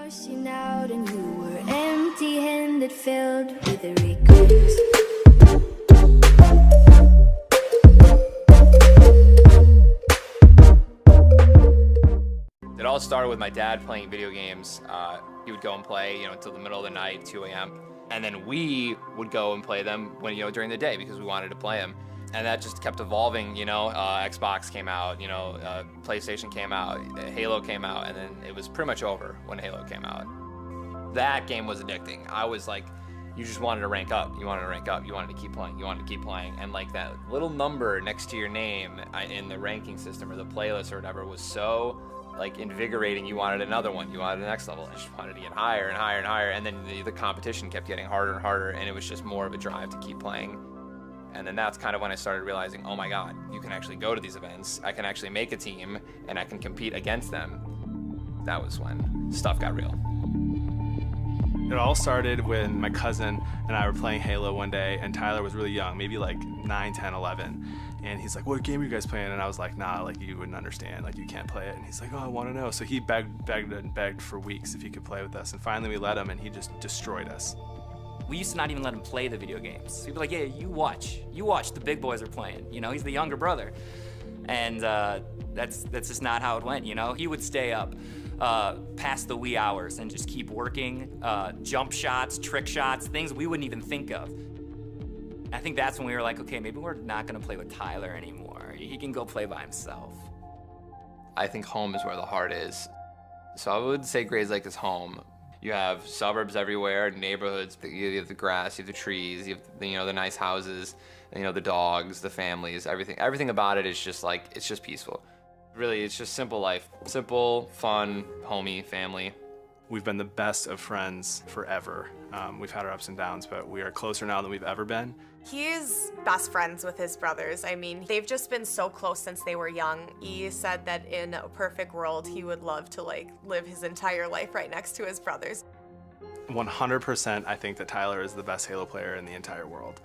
Rushing out and you were empty-handed, filled with the regrets. It all started with my dad playing video games. He would go and play, until the middle of the night, 2 a.m. And then we would go and play them when, during the day because we wanted to play them. And that just kept evolving, Xbox came out, PlayStation came out, Halo came out, and then it was pretty much over when Halo came out. That game was addicting. I was like, you just wanted to rank up. You wanted to rank up. You wanted to keep playing. You wanted to keep playing. And like that little number next to your name in the ranking system or the playlist or whatever was so like invigorating. You wanted another one. You wanted the next level. You just wanted to get higher and higher and higher. And then the competition kept getting harder and harder. And it was just more of a drive to keep playing. And then that's kind of when I started realizing, oh my God, you can actually go to these events. I can actually make a team and I can compete against them. That was when stuff got real. It all started when my cousin and I were playing Halo one day, and Tyler was really young, maybe like 9, 10, 11. And he's like, what game are you guys playing? And I was like, nah, like you wouldn't understand, like you can't play it. And he's like, oh, I want to know. So he begged for weeks if he could play with us. And finally we let him, and he just destroyed us. We used to not even let him play the video games. He'd be like, yeah, you watch, the big boys are playing. He's the younger brother. And that's just not how it went, He would stay up past the wee hours and just keep working, jump shots, trick shots, things we wouldn't even think of. I think that's when we were like, okay, maybe we're not gonna play with Tyler anymore. He can go play by himself. I think home is where the heart is. So I would say Grades Lake is home. You have suburbs everywhere, neighborhoods, you have the grass, you have the trees, you have the nice houses, the dogs, the families, everything about it is just like, it's just peaceful. Really, it's just simple life. Simple, fun, homey, family. We've been the best of friends forever. We've had our ups and downs, but we are closer now than we've ever been. He's best friends with his brothers. I mean, they've just been so close since they were young. He said that in a perfect world, he would love to live his entire life right next to his brothers. 100% I think that Tyler is the best Halo player in the entire world.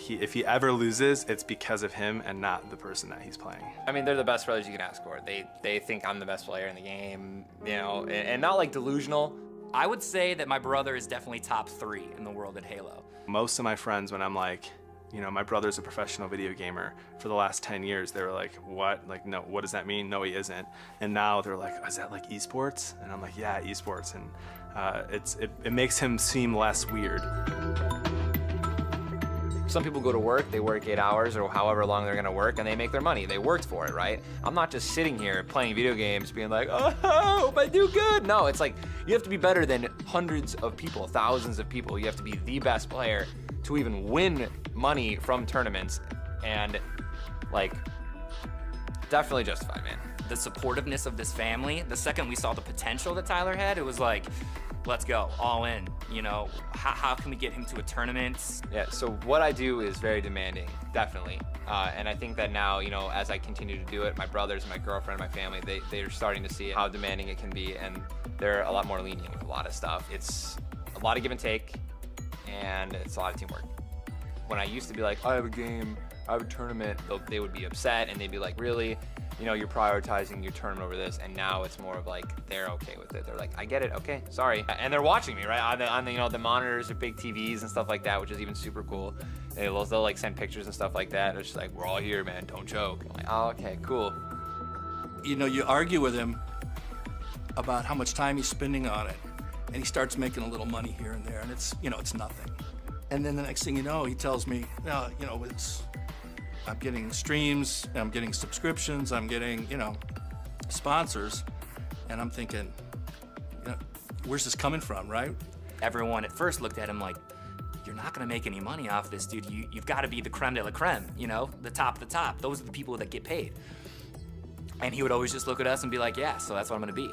If he ever loses, it's because of him and not the person that he's playing. I mean, they're the best brothers you can ask for. They think I'm the best player in the game, and not like delusional. I would say that my brother is definitely top 3 in the world at Halo. Most of my friends, when I'm like, my brother's a professional video gamer, for the last 10 years, they were like, what? Like, no, what does that mean? No, he isn't. And now they're like, is that like esports? And I'm like, yeah, esports. And it makes him seem less weird. Some people go to work, they work 8 hours or however long they're gonna work, and they make their money. They worked for it, right? I'm not just sitting here playing video games being like, oh, I hope I do good. No, it's like, you have to be better than hundreds of people, thousands of people. You have to be the best player to even win money from tournaments, and like, definitely justified, man. The supportiveness of this family, the second we saw the potential that Tyler had, it was like, let's go, all in, how can we get him to a tournament? Yeah, so what I do is very demanding, definitely. And I think that now, as I continue to do it, my brothers, my girlfriend, my family, they're starting to see how demanding it can be, and they're a lot more lenient with a lot of stuff. It's a lot of give and take, and it's a lot of teamwork. When I used to be like, I have a game, I have a tournament, they would be upset, and they'd be like, really? You're prioritizing your tournament over this, and now it's more of like, they're okay with it. They're like, I get it, okay, sorry. And they're watching me, right? On the monitors or big TVs and stuff like that, which is even super cool. They'll like send pictures and stuff like that. It's just like, we're all here, man, don't choke. I'm like, oh, okay, cool. You argue with him about how much time he's spending on it, and he starts making a little money here and there, and it's nothing. And then the next thing you know, he tells me, I'm getting streams, I'm getting subscriptions, I'm getting, sponsors. And I'm thinking, where's this coming from, right? Everyone at first looked at him like, you're not gonna make any money off this, dude. You've gotta be the creme de la creme, the top of the top. Those are the people that get paid. And he would always just look at us and be like, yeah, so that's what I'm gonna be.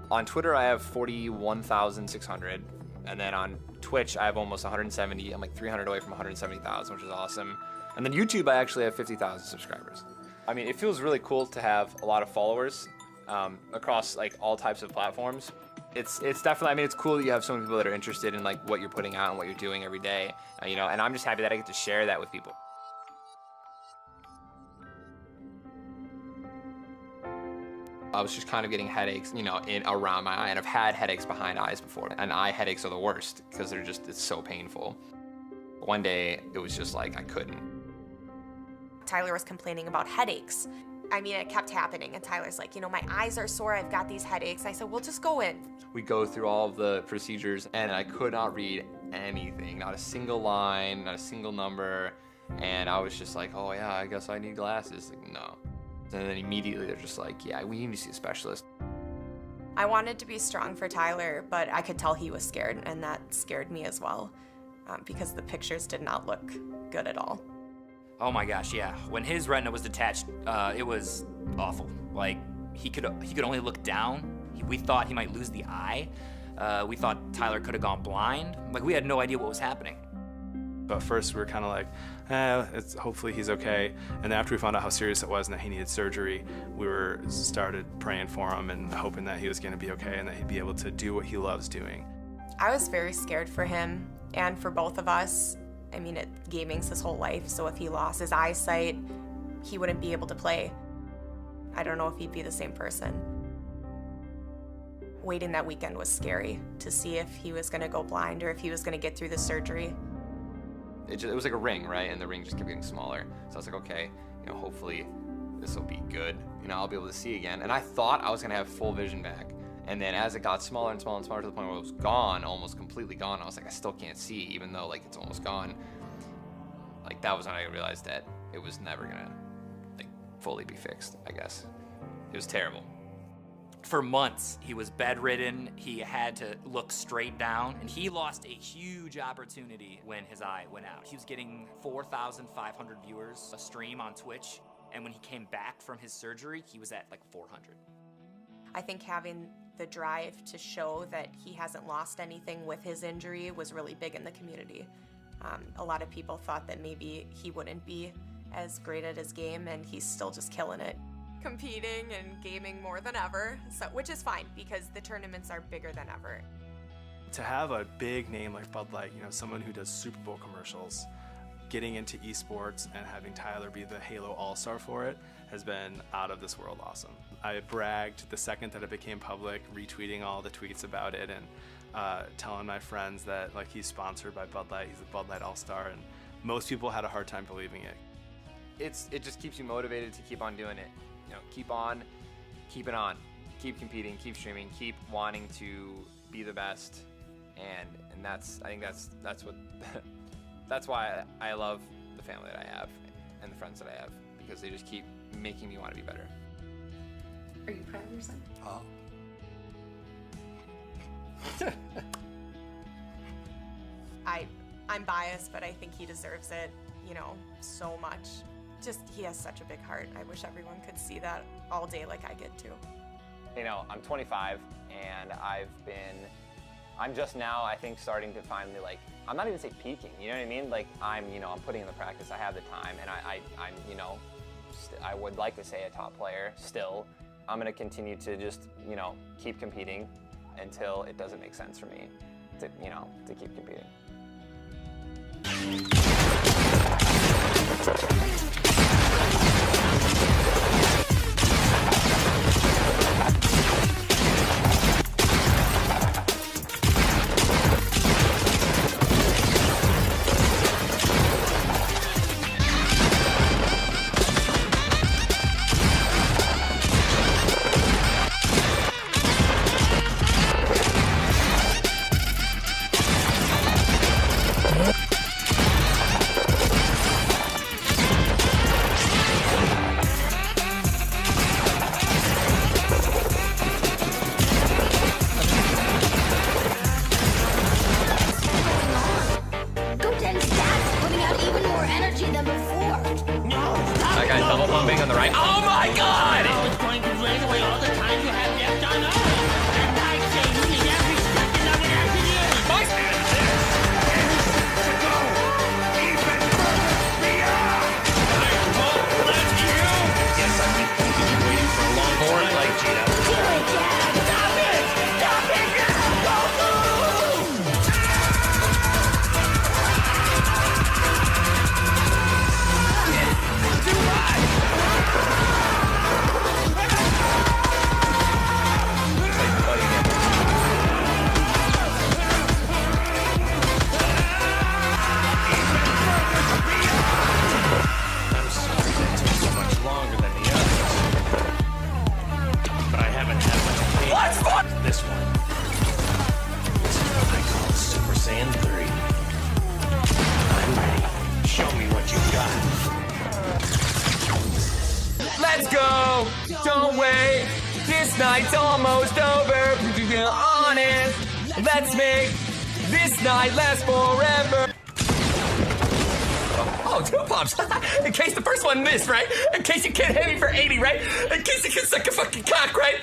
On Twitter, I have 41,600. And then on Twitch, I have almost 170. I'm like 300 away from 170,000, which is awesome. And then YouTube, I actually have 50,000 subscribers. I mean, it feels really cool to have a lot of followers across like all types of platforms. It's definitely, I mean, it's cool that you have so many people that are interested in like what you're putting out and what you're doing every day, and I'm just happy that I get to share that with people. I was just kind of getting headaches, in around my eye, and I've had headaches behind eyes before, and eye headaches are the worst because it's so painful. One day, it was just like I couldn't. Tyler was complaining about headaches. I mean, it kept happening, and Tyler's like, my eyes are sore, I've got these headaches. I said, well, just go in. We go through all of the procedures, and I could not read anything, not a single line, not a single number, and I was just like, oh yeah, I guess I need glasses. Like, no. And then immediately they're just like, yeah, we need to see a specialist. I wanted to be strong for Tyler, but I could tell he was scared, and that scared me as well, because the pictures did not look good at all. Oh my gosh, yeah. When his retina was detached, it was awful. Like, he could only look down. We thought he might lose the eye. We thought Tyler could have gone blind. Like, we had no idea what was happening. But first we were kind of like, hopefully he's okay. And then after we found out how serious it was and that he needed surgery, we started praying for him and hoping that he was gonna be okay and that he'd be able to do what he loves doing. I was very scared for him and for both of us. I mean, gaming's his whole life, so if he lost his eyesight, he wouldn't be able to play. I don't know if he'd be the same person. Waiting that weekend was scary to see if he was gonna go blind or if he was gonna get through the surgery. It was like a ring, right? And the ring just kept getting smaller. So I was like, okay, hopefully this will be good. I'll be able to see again. And I thought I was gonna have full vision back. And then as it got smaller and smaller and smaller to the point where it was gone, almost completely gone, I was like, I still can't see, even though like it's almost gone. Like that was when I realized that it was never gonna like fully be fixed, I guess. It was terrible. For months, he was bedridden. He had to look straight down, and he lost a huge opportunity when his eye went out. He was getting 4,500 viewers a stream on Twitch, and when he came back from his surgery, he was at like 400. I think having the drive to show that he hasn't lost anything with his injury was really big in the community. A lot of people thought that maybe he wouldn't be as great at his game, and he's still just killing it. Competing and gaming more than ever, which is fine because the tournaments are bigger than ever. To have a big name like Bud Light, someone who does Super Bowl commercials, getting into esports and having Tyler be the Halo All-Star for it has been out of this world awesome. I bragged the second that it became public, retweeting all the tweets about it and telling my friends that like he's sponsored by Bud Light, he's a Bud Light All-Star, and most people had a hard time believing it. It just keeps you motivated to keep on doing it. Keep it on, keep competing, keep streaming, keep wanting to be the best, and I think that's what that's why I love the family that I have and the friends that I have, because they just keep making me want to be better. Are you proud of your son? Oh. I'm biased, but I think he deserves it, so much. Just, he has such a big heart. I wish everyone could see that all day like I get to. I'm 25, and I'm just now, I think, starting to finally, like, I'm not even say peaking, you know what I mean? Like, I'm putting in the practice, I have the time, and I'm I would like to say a top player still. I'm gonna continue to just, keep competing until it doesn't make sense for me to keep competing. This night's almost over. To be honest, let's make this night last forever. Oh, 2 pops. In case the first one missed, right? In case you can't hit me for 80, right? In case you can suck a fucking cock, right?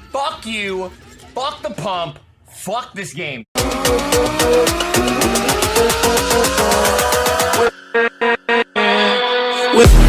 Fuck you. Fuck the pump. Fuck this game. With